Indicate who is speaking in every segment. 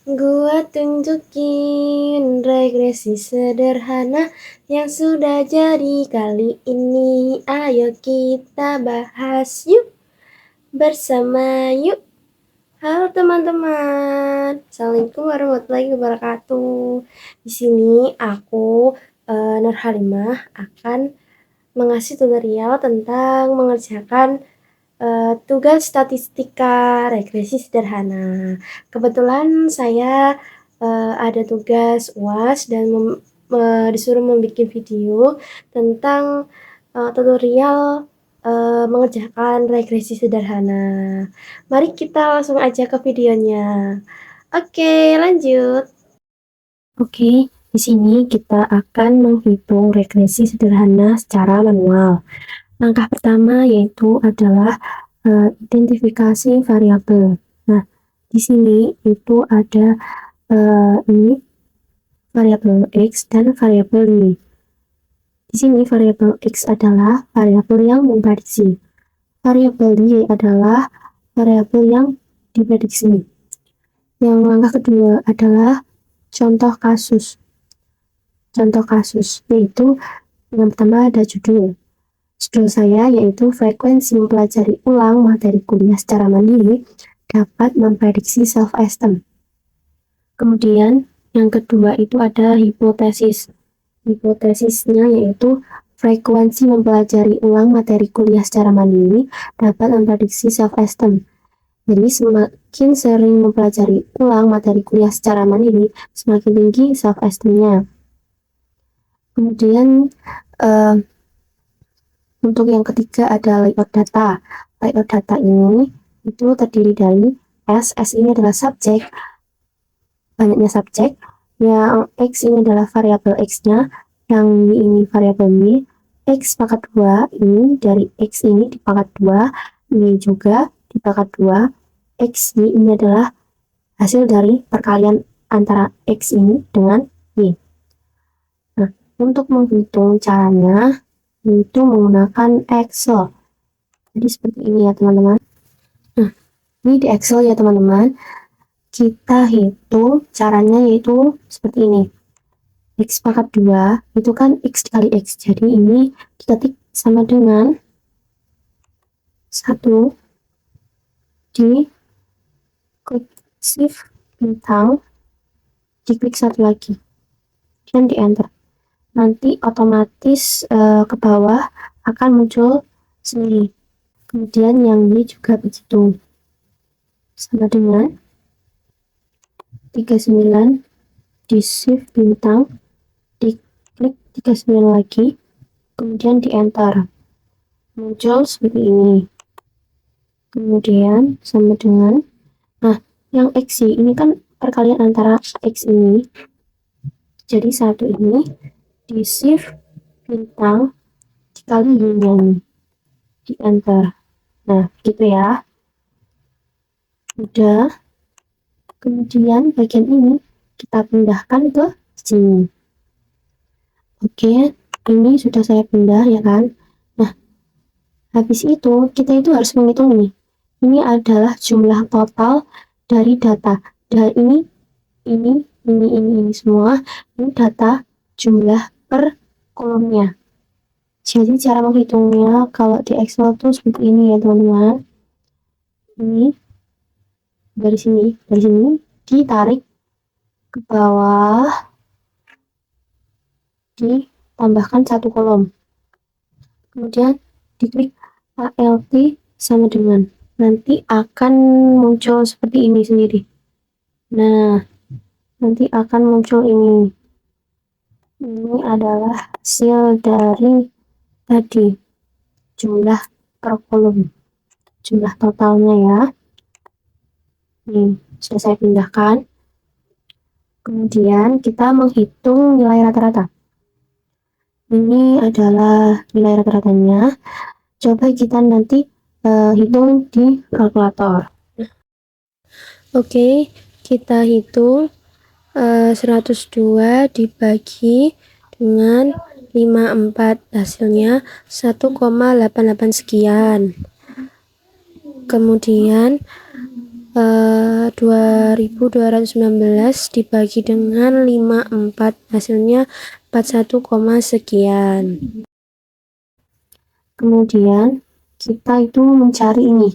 Speaker 1: Gua tunjukin regresi sederhana yang sudah jadi kali ini. Ayo kita bahas yuk bersama yuk. Halo teman-teman, Assalamualaikum warahmatullahi wabarakatuh. Di sini aku Nur Halimah akan mengasih tutorial tentang mengerjakan tugas statistika regresi sederhana. Kebetulan saya ada tugas UAS dan disuruh membuat video tentang tutorial mengerjakan regresi sederhana. Mari kita langsung aja ke videonya. Oke, lanjut. Oke, di sini kita akan menghitung regresi sederhana secara manual. Langkah pertama yaitu adalah identifikasi variabel. Nah, di sini itu ada ini variabel X dan variabel Y. Di sini variabel X adalah variabel yang memprediksi. Variabel Y adalah variabel yang diprediksi. Yang langkah kedua adalah contoh kasus. Contoh kasus yaitu yang pertama ada judul. Judul saya yaitu frekuensi mempelajari ulang materi kuliah secara mandiri dapat memprediksi self-esteem. Kemudian yang kedua itu ada hipotesis. Hipotesisnya yaitu frekuensi mempelajari ulang materi kuliah secara mandiri dapat memprediksi self-esteem. Jadi semakin sering mempelajari ulang materi kuliah secara mandiri, semakin tinggi self-esteem-nya. Kemudian untuk yang ketiga ada layout data. Layout data ini itu terdiri dari S ini adalah subjek, banyaknya subjek. Yang X ini adalah variabel X-nya, yang Y ini variabel Y. X pangkat 2 ini dari X ini dipangkat 2, Y juga dipangkat 2. X, Y ini adalah hasil dari perkalian antara X ini dengan Y. Nah, untuk menghitung caranya itu menggunakan Excel. Jadi seperti ini ya teman-teman. Nah, ini di Excel ya teman-teman. Kita hitung caranya yaitu seperti ini. X pangkat 2 itu kan X dikali X. Jadi ini diketik sama dengan 1 di klik shift bintang, diklik satu lagi dan di enter. Nanti otomatis ke bawah akan muncul sendiri. Kemudian yang Y juga begitu, sama dengan 39 di shift bintang, diklik 39 lagi, kemudian di enter, muncul seperti ini. Kemudian sama dengan, nah yang X ini kan perkalian antara X ini, jadi satu ini di shift bintang dikali Y-nya ini, di enter. Nah gitu ya, udah. Kemudian bagian ini kita pindahkan ke sini. Oke, ini sudah saya pindah ya kan. Nah, habis itu kita itu harus menghitung ini. Ini adalah jumlah total dari data. Dan ini semua ini data jumlah per kolomnya. Jadi cara menghitungnya kalau di Excel tuh seperti ini ya teman-teman. Ini dari sini ditarik ke bawah, ditambahkan satu kolom, kemudian diklik ALT sama dengan, nanti akan muncul seperti ini sendiri. Nah, nanti akan muncul ini adalah hasil dari tadi jumlah per kolom, jumlah totalnya ya. Nih sudah saya pindahkan. Kemudian kita menghitung nilai rata-rata. Ini adalah nilai rata-ratanya. Coba kita nanti hitung di kalkulator. Oke, kita hitung 102 dibagi dengan 54, hasilnya 1,88 sekian. Kemudian 2219 dibagi dengan 54, hasilnya 41, sekian. Kemudian kita itu mencari ini,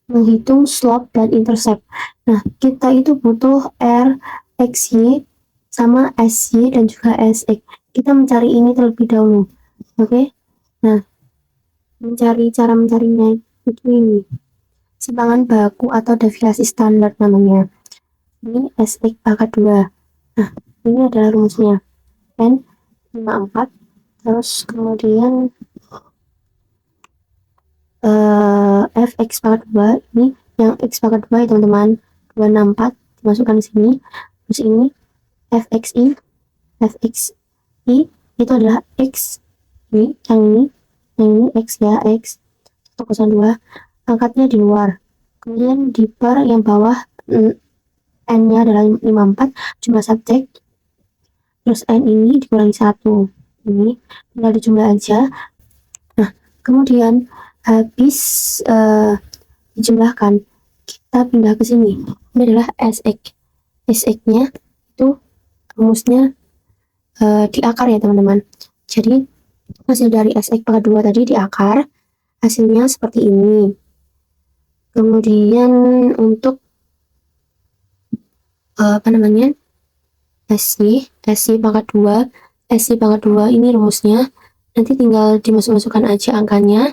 Speaker 1: menghitung slope dan intercept. Nah, kita itu butuh R, XY, sama SY dan juga SX. Kita mencari ini terlebih dahulu. Oke? Nah, cara mencarinya itu ini. Simpangan baku atau deviasi standar namanya. Ini SX pangkat 2. Nah, ini adalah rumusnya. N 54. Terus kemudian fx pangkat 2, ini yang x pangkat 2 ya teman-teman, 264 dimasukkan di sini. Terus ini fxi itu adalah x, ini yang ini x ya, x 102, angkatnya di luar. Kemudian di per yang bawah n nya adalah 54, jumlah subjek, terus n ini dikurangi 1, ini tinggal dijumlah aja. Nah, kemudian habis dijumlahkan, kita pindah ke sini. Ini adalah SX. SX-nya itu rumusnya di akar ya teman-teman. Jadi hasil dari SX pangkat 2 tadi di akar, hasilnya seperti ini. Kemudian untuk SY pangkat 2, SY pangkat 2 ini rumusnya. Nanti tinggal dimasukkan aja angkanya.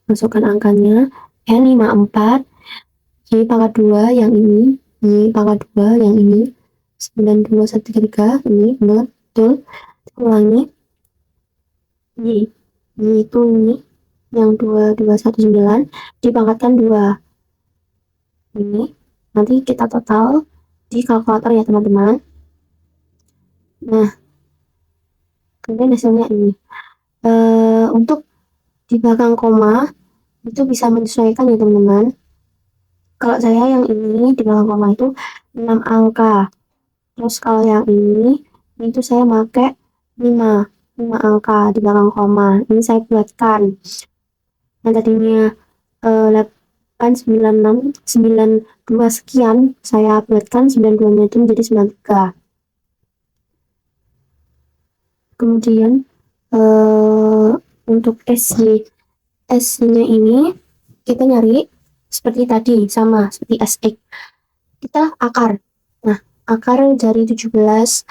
Speaker 1: Masukkan angkanya N54, Y pangkat 2 yang ini, Y pangkat 2 yang ini, 92133, ini betul. Ulangi, Y itu ini yang 2219 dipangkatkan 2. Ini nanti kita total di kalkulator ya teman-teman. Nah, kemudian hasilnya ini. Untuk di belakang koma itu bisa menyesuaikan ya teman-teman. Kalau saya yang ini di belakang koma itu 6 angka. Terus kalau yang ini itu saya pakai 5 angka di belakang koma. Ini saya buatkan. Yang tadinya 89692 sekian, saya buatkan 92-nya itu menjadi 93. Kemudian untuk SY-nya ini kita nyari seperti tadi, sama seperti SX. Kita akar. Nah, akar dari 17,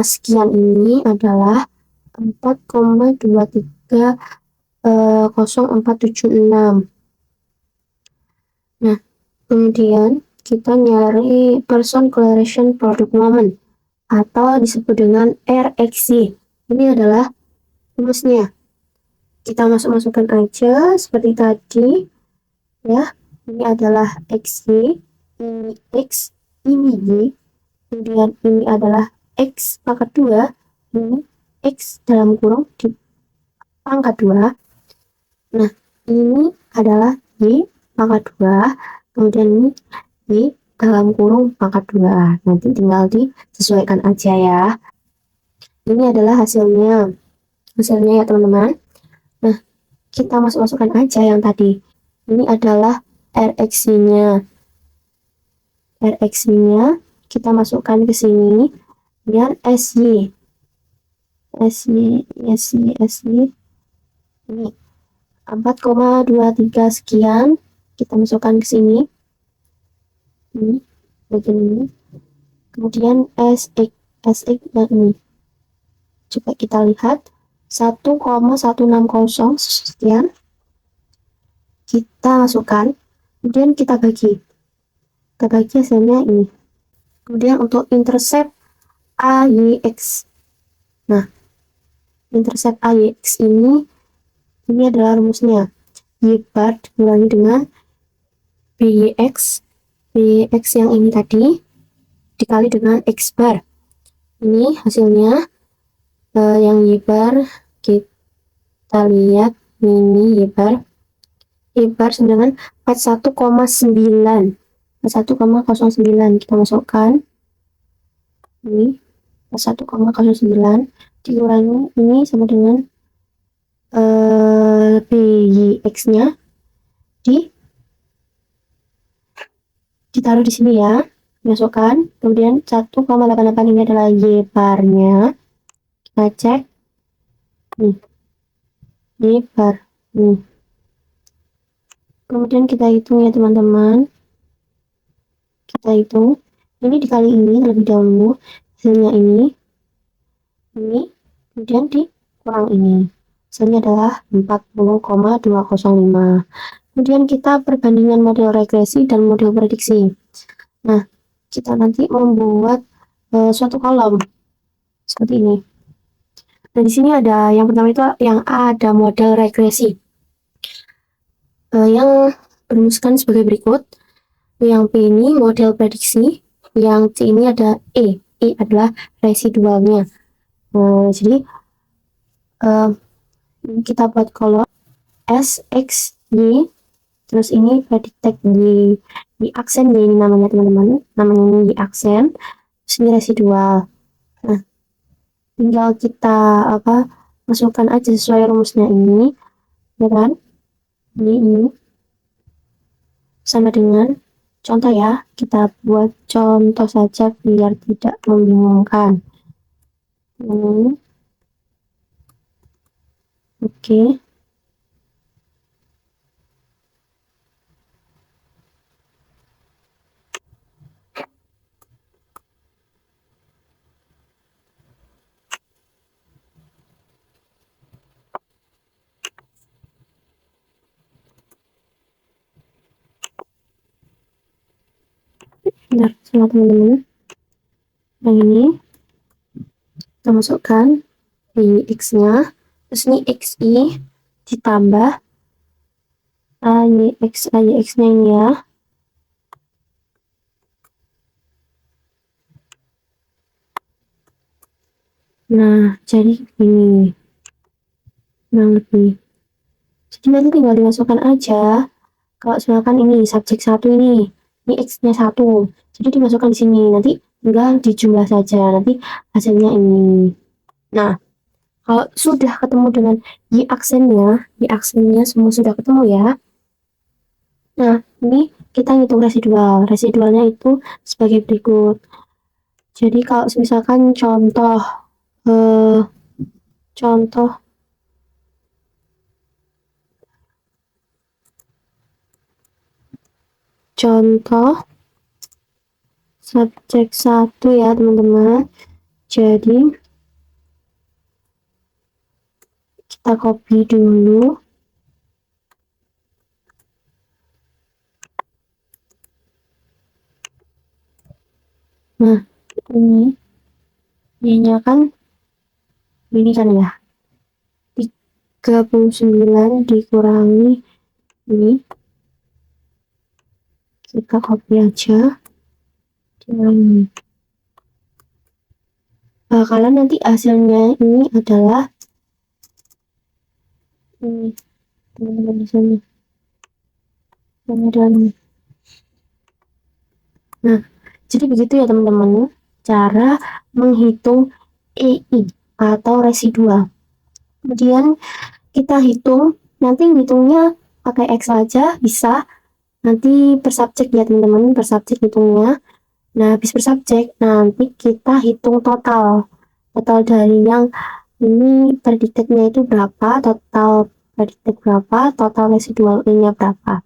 Speaker 1: sekian ini adalah 4,230476. Nah, kemudian kita nyari person correlation product moment atau disebut dengan RXY. Ini adalah rumusnya. Kita masukkan aja seperti tadi ya. Ini adalah XY, ini X, ini Y, kemudian ini adalah X pangkat 2, ini X dalam kurung di pangkat 2. Nah, ini adalah Y pangkat 2, kemudian ini Y dalam kurung pangkat 2. Nanti tinggal disesuaikan aja ya. Ini adalah hasilnya ya teman-teman. Nah, kita masukkan aja yang tadi. Ini adalah RXY-nya. RXY-nya kita masukkan ke sini. Biar SY. Ini 4,23 sekian. Kita masukkan ke sini. Ini bagian ini. Kemudian SX yang ini. Coba kita lihat. 1,160 sekian. Kita masukkan. Kemudian kita bagi. Kita bagi hasilnya ini. Kemudian untuk intercept AYX. Nah, intercept AYX ini adalah rumusnya. Y bar dikurangi dengan BYX yang ini tadi dikali dengan X bar. Ini hasilnya yang Y bar kita lihat ini Y bar sama dengan 41,9 kita masukkan ini 41,09 dikurangi ini sama dengan BYX-nya ditaruh di sini ya, masukkan. Kemudian 1,88 ini adalah Y barnya. Kita cek nih, Y bar nih. Kemudian kita hitung ya teman-teman, kita hitung ini dikali ini terlebih dahulu, hasilnya ini, kemudian dikurang ini, hasilnya adalah 40,205. Kemudian kita perbandingan model regresi dan model prediksi. Nah, kita nanti membuat suatu kolom seperti ini. Nah, di sini ada yang pertama itu yang A, ada model regresi yang berumuskan sebagai berikut. Yang B ini model prediksi, yang C ini ada E adalah residualnya. Jadi kita buat kolom S, X, Y, terus ini predicted di aksen Y ini namanya teman-teman, namanya ini di aksen, terus ini residual. Nah, tinggal kita masukkan aja sesuai rumusnya ini, ya kan? Ini sama dengan contoh ya, kita buat contoh saja biar tidak membingungkan. Oke. Benar, salah teman-teman. Yang ini kita masukkan di X-nya, terus ini XI ditambah AYX-nya ini ya. Nah, jadi ini kurang lebih. Jadi nanti tinggal dimasukkan aja. Kalau misalkan ini subjek 1 ini X-nya 1, jadi dimasukkan di sini. Nanti tinggal dijumlah saja. Nanti hasilnya ini. Nah, kalau sudah ketemu dengan Y aksennya semua sudah ketemu ya. Nah, ini kita ngitung residual. Residualnya itu sebagai berikut. Jadi kalau misalkan contoh subjek 1 ya teman-teman. Jadi kita copy dulu. Nah, ini kan ini kan ya 39 dikurangi ini, kita copy aja. Bakalan nanti hasilnya ini adalah ini teman-teman di sini. Nah, jadi begitu ya teman-teman cara menghitung EI atau residual. Kemudian kita hitung, nanti hitungnya pakai X saja bisa, nanti per subjek ya teman-teman, per subjek hitungnya. Nah, habis per subjek nanti kita hitung total dari yang ini predicted-nya itu berapa, total predicted berapa, total residual nya berapa.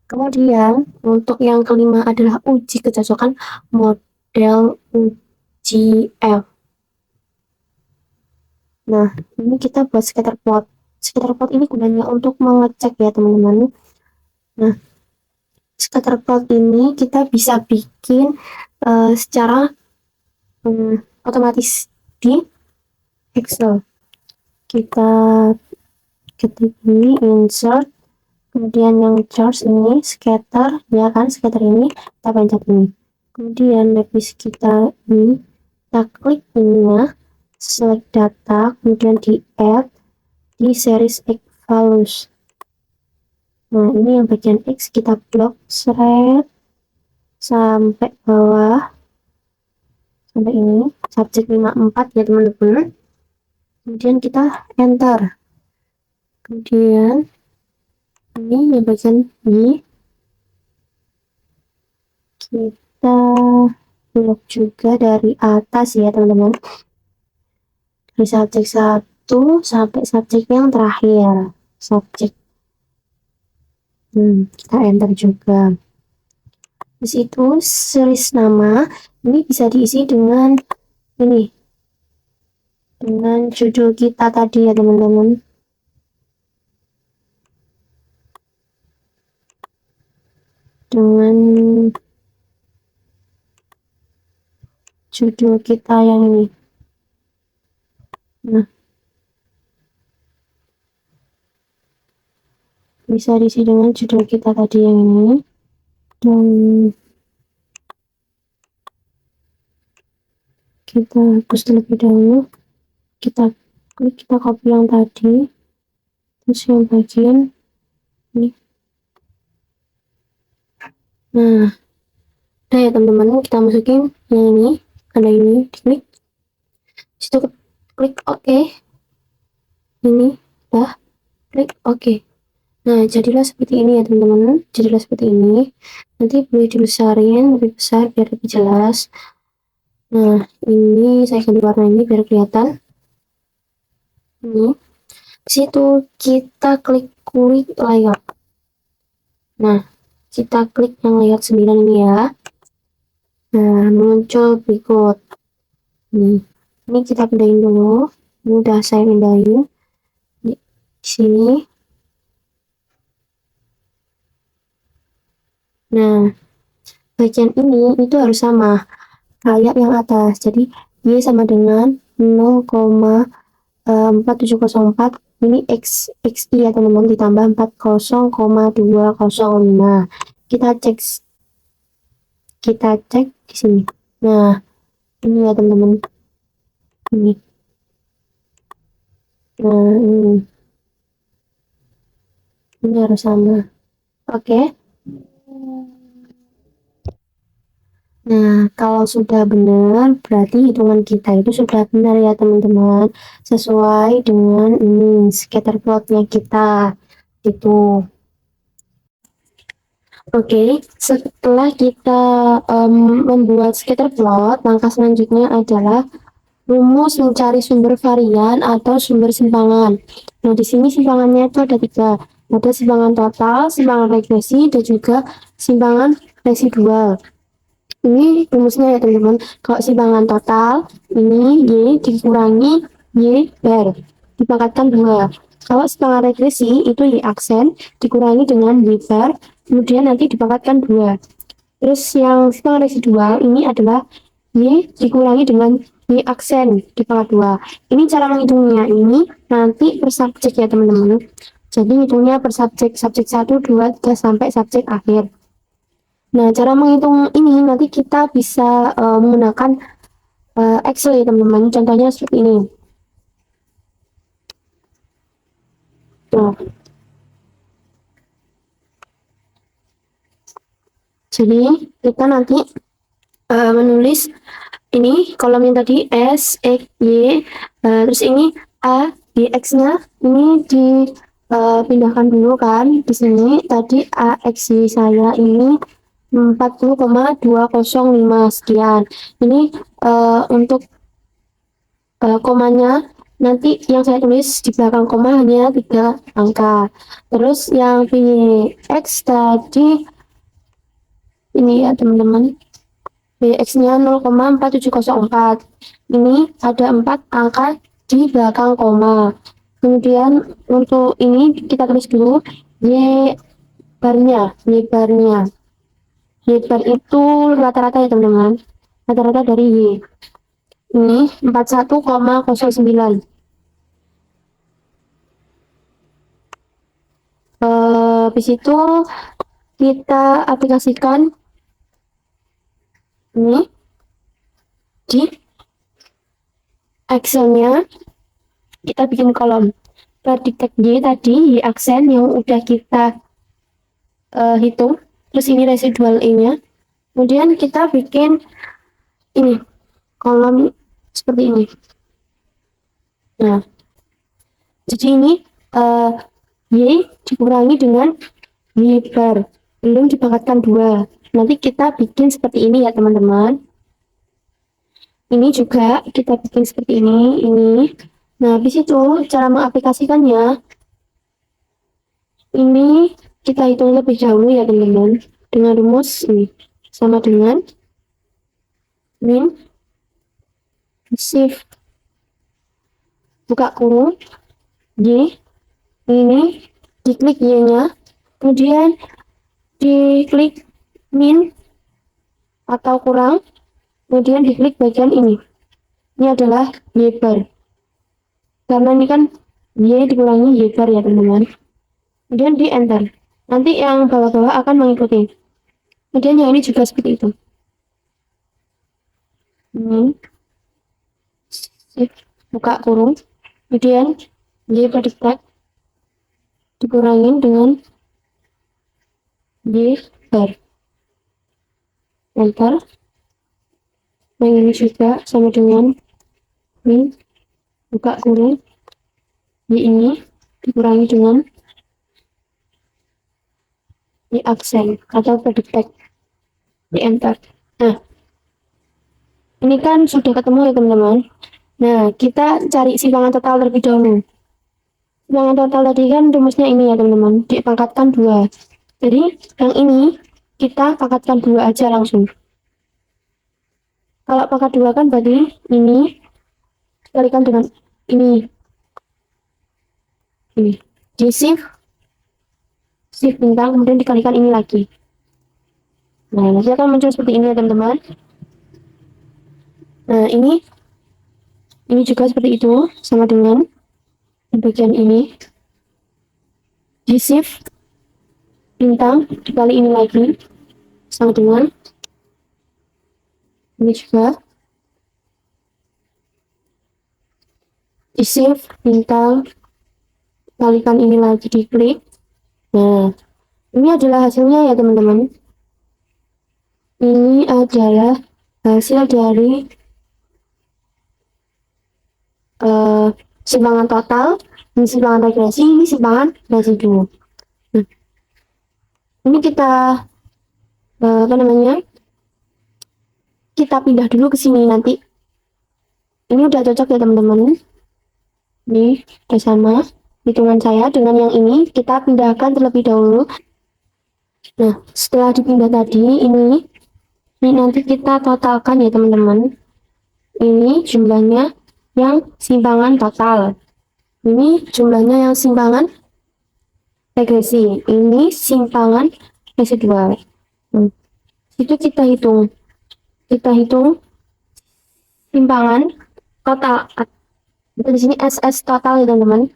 Speaker 1: Kemudian untuk yang kelima adalah uji kecocokan model UGF. Nah, ini kita buat scatter plot. Scatter plot ini gunanya untuk mengecek ya teman-teman. Nah, scatter plot ini kita bisa bikin secara otomatis di Excel. Kita ketik ini insert, kemudian yang charts ini scatter ya kan, scatter ini kita pencet ini, kemudian habis kita ini kita klik ininya, select data, kemudian di add di series X values. Nah, ini yang bagian X kita blok thread sampai bawah, sampai ini subjek 54 ya teman-teman. Kemudian kita enter. Kemudian ini yang bagian Y kita blok juga dari atas ya teman-teman, dari subjek 1 sampai subjek yang terakhir, subjek. Kita enter juga. Di situ series nama ini bisa diisi dengan ini, dengan judul kita tadi ya teman-teman. Dengan judul kita yang ini. Nah, bisa diisi dengan judul kita tadi yang ini. Dan kita hapus terlebih dahulu. Kita klik, kita copy yang tadi. Terus yang bagian ini. Nah, udah ya teman-teman, kita masukin yang ini, ada ini, diklik. Situ klik OK. Ini, udah, klik OK. Nah, jadilah seperti ini ya teman-teman, jadilah seperti ini. Nanti boleh dibesarin lebih besar biar lebih jelas. Nah, ini saya ganti warna ini biar kelihatan. Ini, situ kita klik layout. Nah, kita klik yang layout 9 ini ya. Nah, muncul berikut. Ini kita pindahin dulu. Ini udah saya pindahin di sini. Nah, bagian ini itu harus sama kayak yang atas. Jadi Y sama dengan 0,4704. Ini XI ya teman-teman, ditambah 40,205. Kita cek di sini. Nah, ini ya teman-teman. Ini. Nah, ini harus sama. Oke. Nah, kalau sudah benar, berarti hitungan kita itu sudah benar ya teman-teman. Sesuai dengan ini, scatter plotnya kita. Itu. Oke, setelah kita membuat scatter plot, langkah selanjutnya adalah rumus mencari sumber varian atau sumber simpangan. Nah, di sini simpangannya itu ada 3. Ada simpangan total, simpangan regresi, dan juga simpangan residual. Ini rumusnya ya teman-teman. Kalau simpangan total, ini Y dikurangi Y bar, dipangkatkan 2. Kalau simpangan regresi, itu Y aksen dikurangi dengan Y bar, kemudian nanti dipangkatkan 2. Terus yang simpangan residual ini adalah Y dikurangi dengan Y aksen dipangkat 2. Ini cara menghitungnya ini nanti per subjek ya teman-teman. Jadi hitungnya per subjek 1, 2, 3 sampai subjek akhir. Nah, cara menghitung ini nanti kita bisa menggunakan Excel ya teman-teman. Contohnya seperti ini. Tuh. Jadi kita nanti menulis ini kolomnya tadi S, X, Y, terus ini A, B, X-nya ini dipindahkan dulu kan. Di sini tadi A, X, Y saya ini 40,205 sekian. Ini untuk komanya nanti yang saya tulis di belakang koma hanya 3 angka. Terus yang BX tadi ini ya teman-teman, BX-nya 0,4704. Ini ada 4 angka di belakang koma. Kemudian untuk ini kita tulis dulu Y barnya. Y bar itu rata-rata ya teman-teman, rata-rata dari Y. Ini 41,09. Habis itu kita aplikasikan ini di Excel-nya. Kita bikin kolom predicted Y tadi, Y aksen yang udah kita hitung. Terus ini residual E-nya. Kemudian kita bikin ini kolom seperti ini. Nah, jadi ini Y dikurangi dengan Y bar, belum dipangkatkan 2. Nanti kita bikin seperti ini ya teman-teman. Ini juga kita bikin seperti ini. Nah, habis itu cara mengaplikasikannya, ini kita hitung lebih dahulu ya teman-teman. Dengan rumus ini, sama dengan min shift buka kurung Y, ini diklik Y-nya, kemudian diklik min atau kurang, kemudian diklik bagian ini. Ini adalah Y bar. Karena ini kan Y dikurangi Y bar ya teman-teman. Kemudian di enter. Nanti yang bawah-bawah akan mengikuti. Kemudian yang ini juga seperti itu. Ini buka kurung. Kemudian Y bar dikurangin dengan Y bar. Enter. Yang ini juga sama dengan min buka kurung Y ini dikurangi dengan Y aksen atau predicted. Di enter. Nah, ini kan sudah ketemu ya teman-teman. Nah, kita cari simpangan total terlebih dahulu. Simpangan total tadi kan rumusnya ini ya teman-teman, dipangkatkan 2. Jadi yang ini kita pangkatkan 2 aja langsung. Kalau pangkat 2 kan berarti ini dikalikan dengan ini. Di shift bintang, kemudian dikalikan ini lagi. Nah, nanti akan muncul seperti ini ya teman-teman. Nah, ini juga seperti itu, sama dengan di bagian ini. Di shift bintang dikali ini lagi, sama dengan ini juga. Di shift bintang kalikan ini lagi, diklik. Nah, ini adalah hasilnya ya teman-teman. Ini adalah hasil dari simpangan total, ini simpangan regresi, ini simpangan residu. Nah, ini kita kita pindah dulu ke sini nanti. Ini udah cocok ya teman-teman. Ini udah sama hitungan saya dengan yang ini. Kita pindahkan terlebih dahulu. Nah, setelah dipindah tadi, ini nanti kita totalkan ya teman-teman. Ini jumlahnya yang simpangan total. Ini jumlahnya yang simpangan regresi. Ini simpangan residual. Itu kita hitung. Kita hitung simpangan total. Di sini SS total ya teman-teman.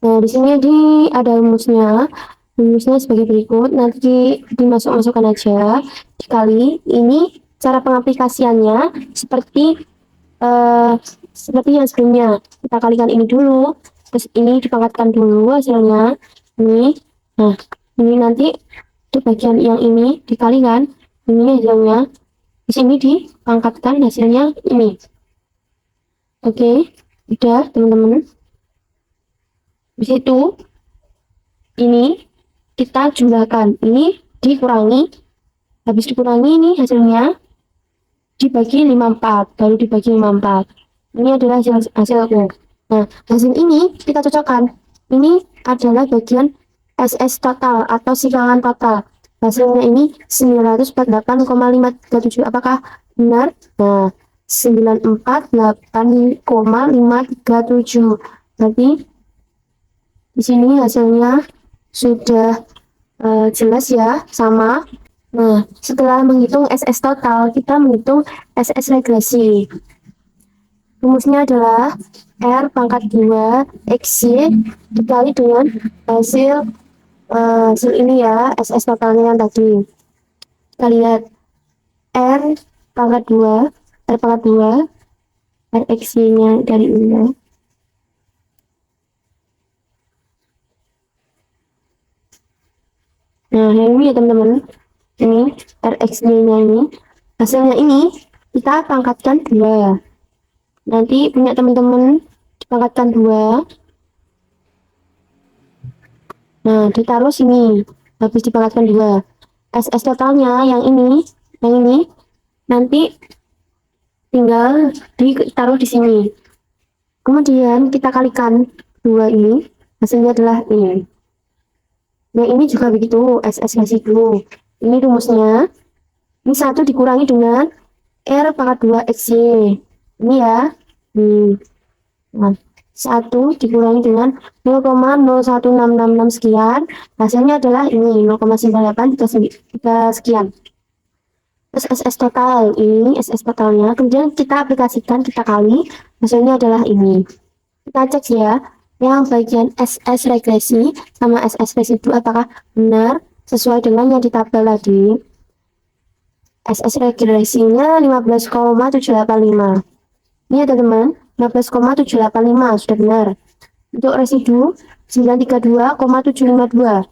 Speaker 1: Nah, di sini ada rumusnya. Rumusnya sebagai berikut. Nanti dimasukkan aja. Dikali. Ini cara pengaplikasiannya seperti yang sebelumnya. Kita kalikan ini dulu. Terus ini dipangkatkan dulu hasilnya. Ini. Nah, ini nanti di bagian yang ini dikalikan. Ini hasilnya. Di sini dipangkatkan hasilnya ini. Oke, udah teman-teman. Di situ ini kita jumlahkan, ini dikurangi, habis dikurangi ini hasilnya dibagi 54, baru dibagi 54. Ini adalah hasilku. Nah, hasil ini kita cocokkan. Ini adalah bagian SS total atau simpangan total. Hasilnya ini 948,537. Apakah benar? Nah, 948,537. Berarti di sini hasilnya sudah jelas ya, sama. Nah, setelah menghitung SS total, kita menghitung SS regresi. Rumusnya adalah R pangkat 2 XY dikali dengan hasil ini ya, SS totalnya yang tadi. Kita lihat R pangkat 2 RXY-nya dari ini. Nah, ini ya teman-teman. Ini RXY-nya ini. Hasilnya ini kita pangkatkan 2. Nanti punya teman-teman dipangkatkan 2. Nah, ditaruh sini. Habis dipangkatkan 2. SS totalnya yang ini nanti tinggal ditaruh di sini. Kemudian kita kalikan 2 ini, hasilnya adalah ini. Nah, ini juga begitu, SS residu. Ini rumusnya. Ini 1 dikurangi dengan R pangkat 2 XY. Ini ya. Nah, 1 dikurangi dengan 0,01666 sekian. Hasilnya adalah ini, 0,9833 sekian. Terus SS total, ini SS totalnya. Kemudian kita aplikasikan, kita kali. Hasilnya adalah ini. Kita cek ya, yang bagian SS regresi sama SS residu apakah benar sesuai dengan yang di tabel tadi. SS regresinya 15,785. Ini ya teman-teman, 15,785 sudah benar. Untuk residu 932,752.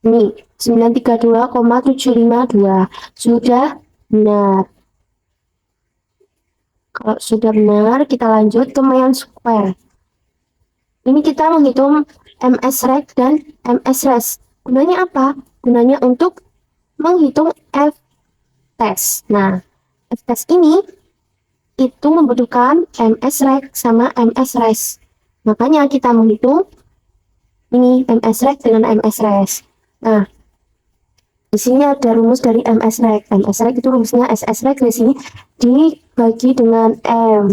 Speaker 1: Ini 932,752 sudah benar. Kalau sudah benar, kita lanjut ke Mayan Square. Ini kita menghitung MS-Reg dan MS-Res. Gunanya apa? Gunanya untuk menghitung F-test. Nah, F-test ini itu membutuhkan MS-Reg sama MS-Res. Makanya kita menghitung ini MS-Reg dengan MS-Res. Nah, di sini ada rumus dari MS-Reg. MS-Reg itu rumusnya SS regresi dibagi dengan M.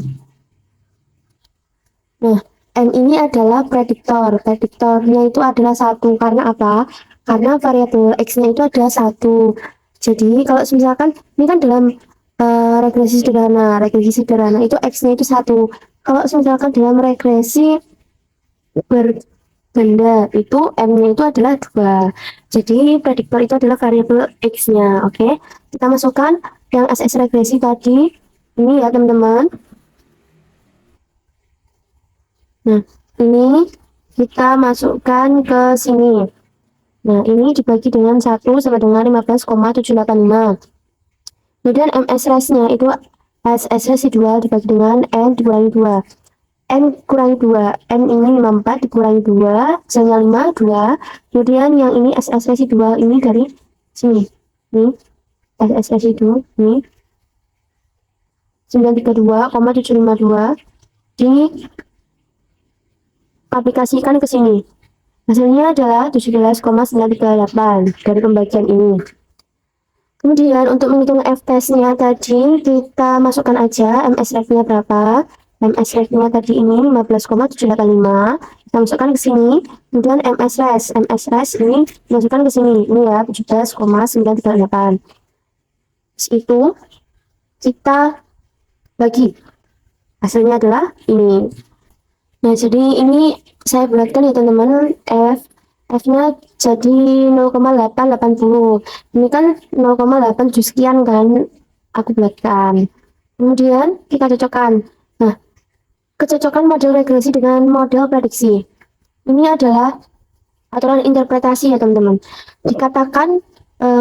Speaker 1: Nah, M ini adalah prediktor. Prediktornya itu adalah 1. Karena apa? Karena variabel X-nya itu ada 1. Jadi, kalau misalkan ini kan dalam regresi sederhana. Regresi sederhana itu X-nya itu 1. Kalau misalkan dalam regresi berbenda itu M-nya itu adalah 2. Jadi, prediktor itu adalah variabel X-nya. Oke, kita masukkan yang SS regresi tadi. Ini ya, teman-teman. Nah, ini kita masukkan ke sini. Nah, ini dibagi dengan 1 sama dengan 15,785. Kemudian MS-Res-nya itu SS residual dibagi dengan N dikurangi 2. N kurangi 2. N ini 54 dikurangi 2, hasilnya 5, 2. Kemudian yang ini SS residual ini dari sini. Nih, SS residu, nih. 932,752 diaplikasikan ke sini. Hasilnya adalah 17,938 dari pembagian ini. Kemudian untuk menghitung F-test-nya tadi, kita masukkan aja MS-Reg-nya berapa. MS-Reg-nya tadi ini 15,785. Kita masukkan ke sini. Kemudian MS-Res. MS-Res ini masukkan ke sini. Ini ya, 17,938. Terus itu kita bagi. Hasilnya adalah ini. Nah, jadi ini saya bulatkan ya teman-teman, F-nya jadi 0,880. Ini kan 0,87 sekian kan, aku bulatkan. Kemudian kita cocokkan. Nah, kecocokan model regresi dengan model prediksi. Ini adalah aturan interpretasi ya teman-teman. Dikatakan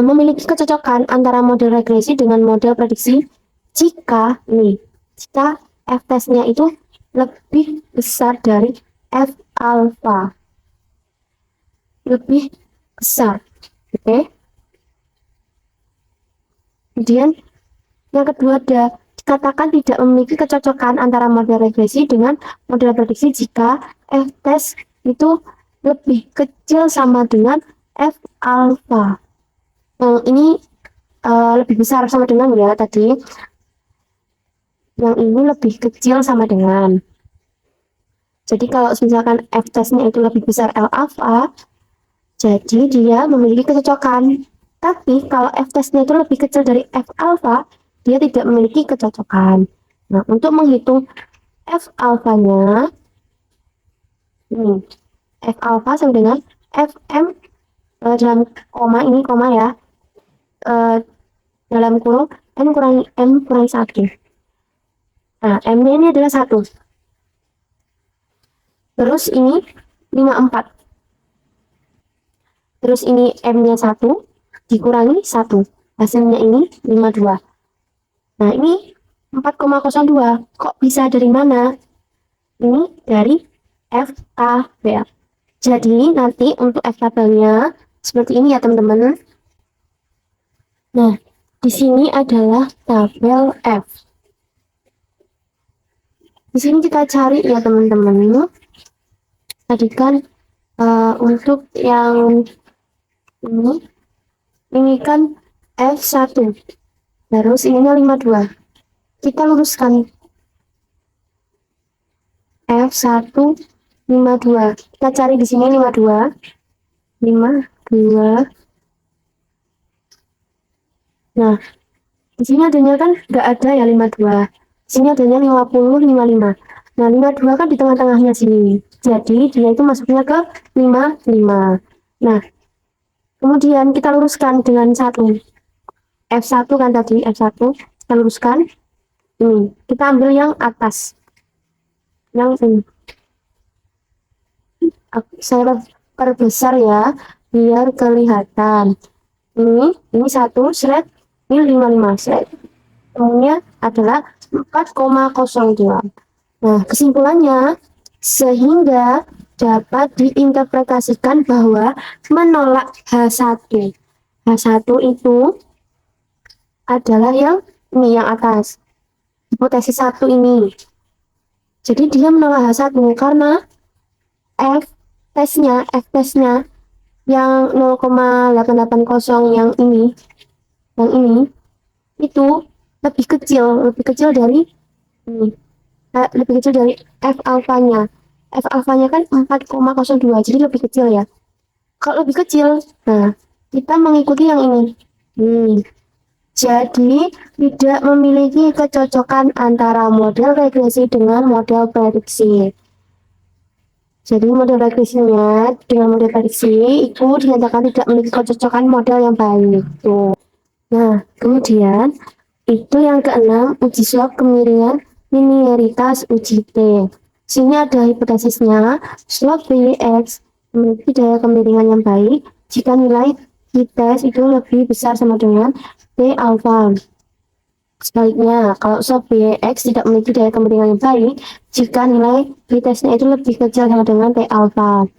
Speaker 1: memiliki kecocokan antara model regresi dengan model prediksi jika F-testnya itu lebih besar dari F alpha, lebih besar. Oke. Kemudian yang kedua ada dikatakan tidak memiliki kecocokan antara model regresi dengan model prediksi jika F-test itu lebih kecil sama dengan F alpha. Ini lebih besar sama dengan ya tadi. Yang ini lebih kecil sama dengan. Jadi kalau misalkan F-testnya itu lebih besar L alpha, jadi dia memiliki kecocokan. Tapi kalau F-testnya itu lebih kecil dari F alpha, dia tidak memiliki kecocokan. Nah, untuk menghitung F alpha-nya, ini F alpha sama dengan Fm dalam koma, ini koma ya, dalam kurung M kurangi 1. Nah, M-nya ini adalah 1. Terus ini 54. Terus ini M-nya 1 dikurangi 1. Hasilnya ini 52. Nah, ini 4,02. Kok bisa dari mana? Ini dari FABL. Jadi nanti untuk F tabelnya seperti ini ya teman-teman. Nah, di sini adalah tabel F. Di sini kita cari ya teman-teman. Tadi kan untuk yang ini kan F1. Terus ininya 52. Kita luruskan F1 52. Kita cari di sini 52. 52. Nah, di sini adanya kan nggak ada ya 52. Di sini adanya 50, 55. Nah, 52 kan di tengah-tengahnya sini. Jadi, dia itu masuknya ke 55. Nah, kemudian kita luruskan dengan 1. F1 kan tadi, F1. Kita luruskan. Ini, kita ambil yang atas. Yang ini. Saya perbesar ya, biar kelihatan. Ini 1, slide. Ini 55, slide. Umumnya adalah 4,02. Nah, kesimpulannya, sehingga dapat diinterpretasikan bahwa menolak H1. H1 itu adalah yang ini, yang atas. Hipotesis 1 ini. Jadi dia menolak H1 karena F tesnya yang 0,880 yang ini itu lebih kecil dari ini. Lebih kecil dari F alfanya. F alfanya kan 4,02, jadi lebih kecil ya. Kalau lebih kecil, nah kita mengikuti yang ini. Jadi tidak memiliki kecocokan antara model regresi dengan model prediksi. Jadi model regresinya dengan model prediksi itu dinyatakan tidak memiliki kecocokan model yang baik. Tuh. Nah, kemudian itu yang keenam, uji swab kemiringan linearitas uji T. Sini ada hipotesisnya, swab BX memiliki daya kemiringan yang baik jika nilai t-test itu lebih besar sama dengan T alpha. Sebaliknya, kalau swab BX tidak memiliki daya kemiringan yang baik jika nilai t-testnya itu lebih kecil sama dengan T alpha.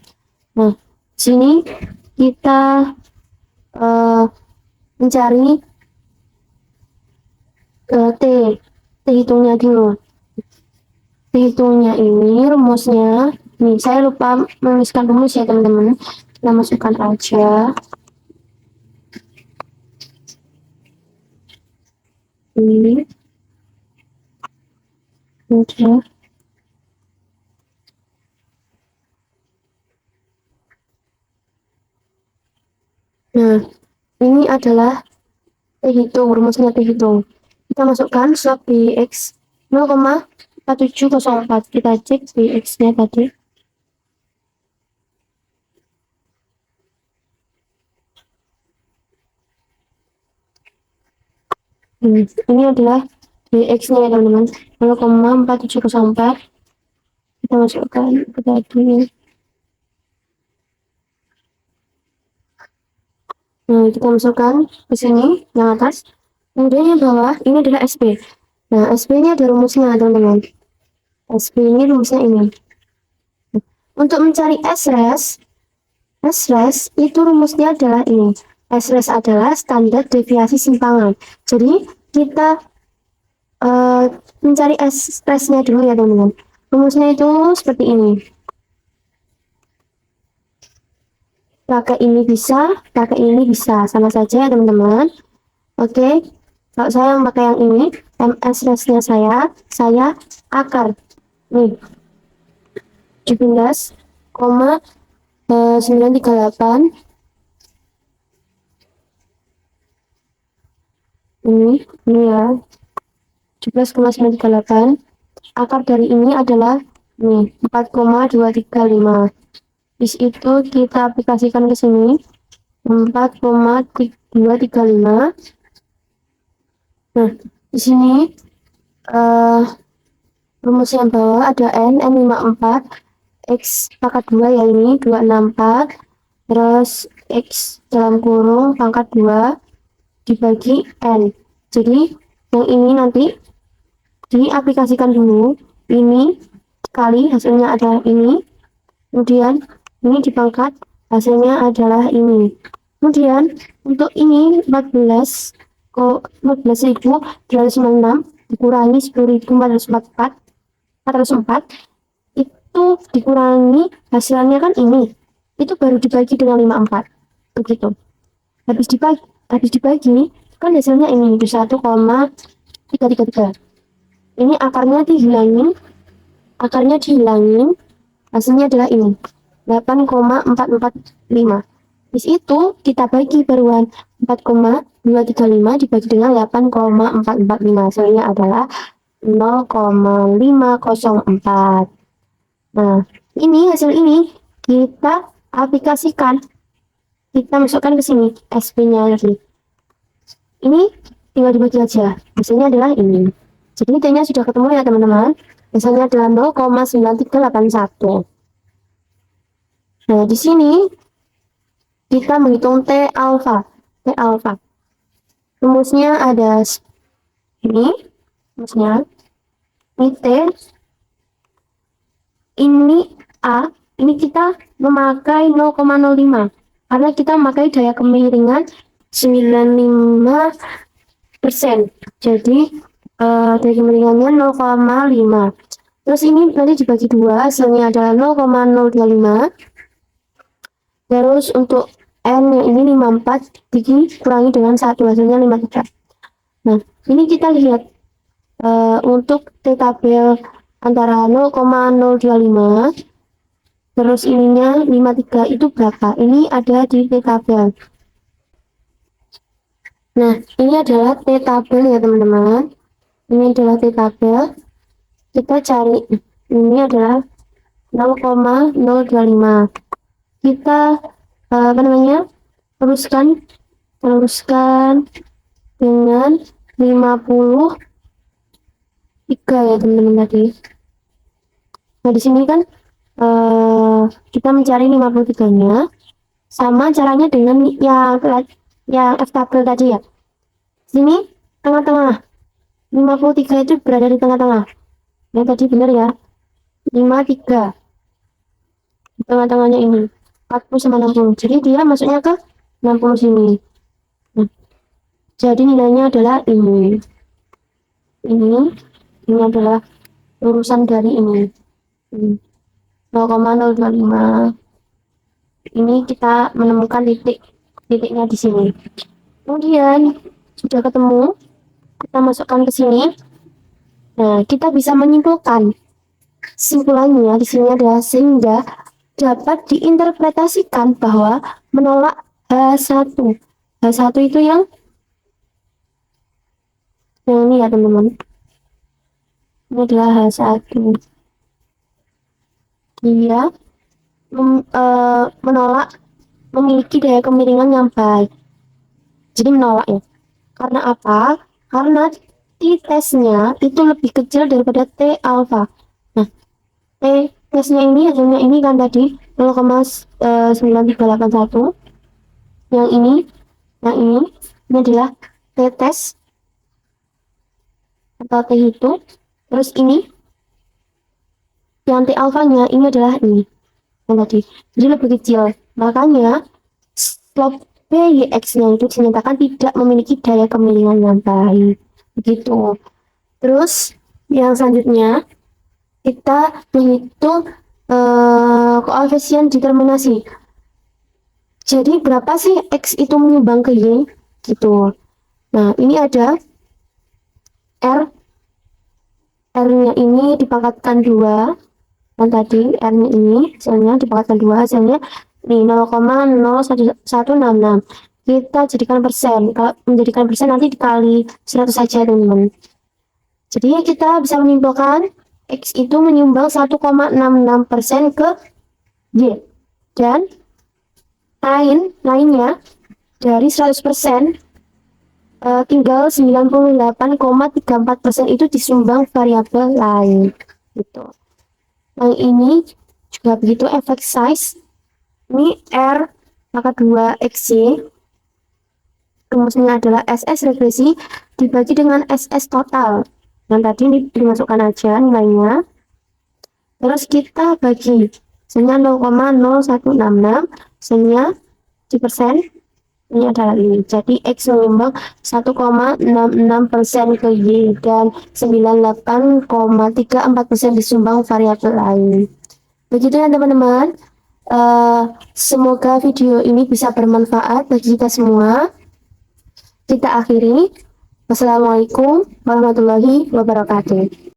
Speaker 1: Nah, sini kita mencari T hitungnya dulu. T hitungnya ini rumusnya, nih saya lupa menuliskan rumus ya teman-teman. Kita masukkan aja. Ini. Oke. Nah, ini adalah T hitung, rumusnya T hitung. Kita masukkan slot BX 0,4704. Kita cek BX-nya tadi. Ini adalah BX-nya ya teman-teman, 0,4704. Kita masukkan ke tadi. Nah, kita masukkan ke sini, yang atas. Kemudian yang bawah, ini adalah SP. Nah, SP ini ada rumusnya, teman-teman. SP ini rumusnya ini. Untuk mencari S-res itu rumusnya adalah ini. S-res adalah standar deviasi simpangan. Jadi, kita mencari S-resnya dulu ya, teman-teman. Rumusnya itu seperti ini. Pakai ini bisa, sama saja ya teman-teman. Oke, kalau saya memakai yang ini, MS resnya saya akar nih 17,938 ini ya 17,938. Akar dari ini adalah nih 4,235. Di itu kita aplikasikan ke sini 4,235. Nah, di sini rumus yang bawah ada N54, X pangkat 2 ya ini 264, terus X dalam kurung pangkat 2 dibagi N. Jadi yang ini nanti diaplikasikan dulu, ini kali hasilnya adalah ini, kemudian ini dipangkat, hasilnya adalah ini. Kemudian untuk ini 14.296 dikurangi 10.404 itu dikurangi hasilnya kan ini, itu baru dibagi dengan 54 begitu. Habis dibagi kan hasilnya ini di 1,333. Ini akarnya dihilangin, hasilnya adalah ini 8,445. Habis itu kita bagi baruan 4,235 dibagi dengan 8,445, hasilnya adalah 0,504. Nah, ini hasil ini kita aplikasikan, kita masukkan ke sini SP-nya lagi. Ini tinggal dibagi aja, hasilnya adalah ini. Jadi T-nya sudah ketemu ya teman-teman, hasilnya adalah 0,9381. Nah, di sini kita menghitung T alfa. Rumusnya ada ini, rumusnya ini T, ini A, ini kita memakai 0,05 karena kita memakai daya kemiringan 95%. Jadi daya kemiringannya 0,5. Terus ini nanti dibagi 2, hasilnya adalah 0,025. Terus untuk N yang ini 54 dikurangi dengan 1, hasilnya 53. Nah, ini kita lihat untuk T tabel antara 0,025 terus ininya 53 itu berapa? Ini ada di T tabel. Nah, ini adalah T tabel ya teman-teman. Ini adalah T tabel. Kita cari, ini adalah 0,025. Kita teruskan dengan 53 ya teman-teman tadi. Nah, di sini kan kita mencari 53-nya, sama caranya dengan yang F tabel tadi ya. Sini tengah-tengah, 53 itu berada di tengah-tengah. Yang tadi benar ya, 53 di tengah-tengahnya ini 40 sama 60, jadi dia masuknya ke 60 sini. Nah, jadi nilainya adalah ini adalah urusan dari ini 0,025. Ini kita menemukan titiknya di sini. Kemudian sudah ketemu, kita masukkan ke sini. Nah, kita bisa menyimpulkan. Simpulannya di sini adalah sehingga dapat diinterpretasikan bahwa menolak H1. H1 itu yang ini ya teman-teman. Ini adalah H1. Dia menolak memiliki daya kemiringan yang baik. Jadi menolak ya. Karena apa? Karena T-tesnya itu lebih kecil daripada T alfa. Nah, T-tesnya ini hasilnya ini kan tadi 0,9381. Yang ini adalah T-tes atau T itu. Terus ini yang T alfanya ini adalah ini yang tadi, jadi lebih kecil. Makanya slope BYX-nya itu dinyatakan tidak memiliki daya kemiringan yang baik. Begitu. Terus yang selanjutnya kita menghitung koefisien determinasi. Jadi berapa sih X itu menyumbang ke Y gitu. Nah, ini ada R-nya ini dipangkatkan 2. Dan tadi R-nya ini hasilnya dipangkatkan 2, hasilnya nih 0,0166. Kita jadikan persen. Kalau menjadikan persen nanti dikali 100 saja teman-teman. Jadi kita bisa menyimpulkan X itu menyumbang 1,66% ke Y. Dan lainnya dari 100% tinggal 98,34% itu disumbang variabel lain gitu. Yang ini juga begitu, efek size. Ini R maka 2XY. Rumusnya adalah SS regresi dibagi dengan SS total. Dan tadi ini dimasukkan aja nilainya. Terus kita bagi Hasilnya 0,0166, hasilnya di persen ini adalah ini. Jadi X menyumbang 1,66% ke Y dan 98,34% disumbang variabel lain. Begitu ya teman-teman. Semoga video ini bisa bermanfaat bagi kita semua. Kita akhiri. Wassalamualaikum warahmatullahi wabarakatuh.